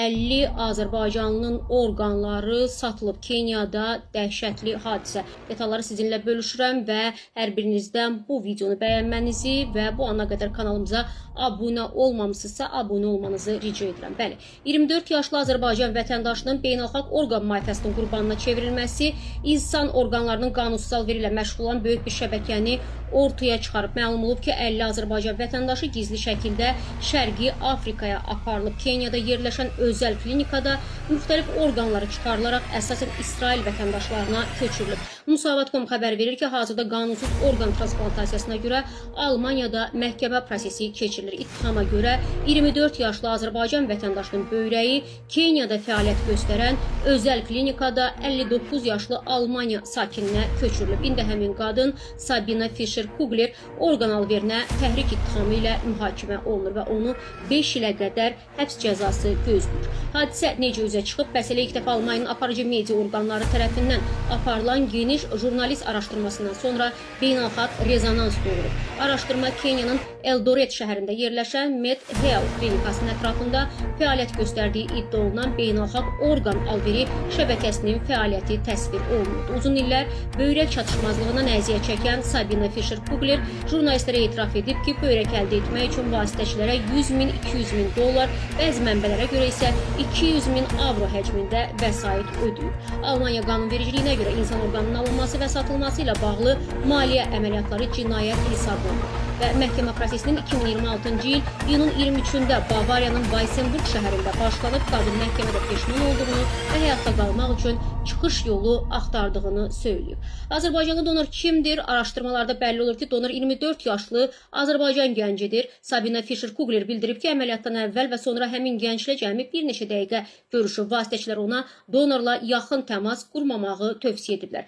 50 Azərbaycanlının orqanları satılıb. Keniyada dəhşətli hadisə. Detalları sizinlə bölüşürəm və hər birinizdən bu videonu bəyənmənizi və bu ana qədər kanalımıza abunə olmamısınızsa abunə olmanızı rica edirəm. Bəli, 24 yaşlı Azərbaycan vətəndaşının beynəlxalq orqan mafiyasının qurbanına çevrilməsi insan orqanlarının qanunsuz alveri ilə məşğul olan böyük bir şəbəkəni ortaya çıxarıb. Məlum olub ki, 50 Azərbaycan vətəndaşı gizli şəkildə Şərqi Afrikaya aparılıb. Keniyada yerləşən özəl klinikada müxtəlif orqanları çıxarılaraq əsasən İsrail vətəndaşlarına köçürülüb. Musavat.com xəbər verir ki, hazırda qanunsuz orqan transplantasiyasına görə Almaniyada məhkəmə prosesi keçirilir. İttihama görə 24 yaşlı Azərbaycan vətəndaşının böyrəyi Keniyada fəaliyyət göstərən özəl klinikada 59 yaşlı Almaniya sakininə köçürülüb. İndi həmin qadın Sabina Fischer-Kugler orqan alverinə təhrik ittihamı ilə mühakimə olunur və onu 5 ilə qədər həbs cəzası gözləyir. Hadisə necə üzə çıxıb? Bəs elə ilk dəfə Almaniyanın aparıcı media orqanları tərəfindən aparılan geniş jurnalist araşdırmasından sonra beynəlxalq rezonans doğurub. Araşdırma Keniyanın Eldoret şəhərində yerləşən MedHealth klinikasının ətrafında fəaliyyət göstərdiyi iddia olunan beynəlxalq orqan alveri şəbəkəsinin fəaliyyəti təsvir olundu. Uzun illər böyrək çatışmazlığından əziyyət çəkən Sabina Fischer-Kugler jurnalistlərə etiraf edib ki, böyrək əldə etmək üçün vasitəçilərə 100 min, 200 min dollar, bəzi mənbələrə görə isə 200 min avro həcmində vəsait ödəyib. Almaniya qanunvericiliyinə görə insan orqanının alınması və satılması ilə bağlı maliyyə əməliyyatları cinayət hesab olunur və məhkəmə prosesinin 2026-cı il iyunun 23-də Bavariyanın Weissenburg şəhərində başlanıb. Qadın məhkəmədə peşman olduğunu və həyatda qalmaq üçün çıxış yolu axtardığını söyləyib. Azərbaycanlı donor kimdir? Araşdırmalarda bəlli olur ki, donor 24 yaşlı Azərbaycan gəncidir. Sabina Fischer-Kugler bildirib ki, əməliyyatdan əvvəl və sonra həmin gənclə cəmi bir neçə dəqiqə görüşüb. Vasitəçilər ona donorla yaxın təmas qurmamağı tövsiyə ediblər.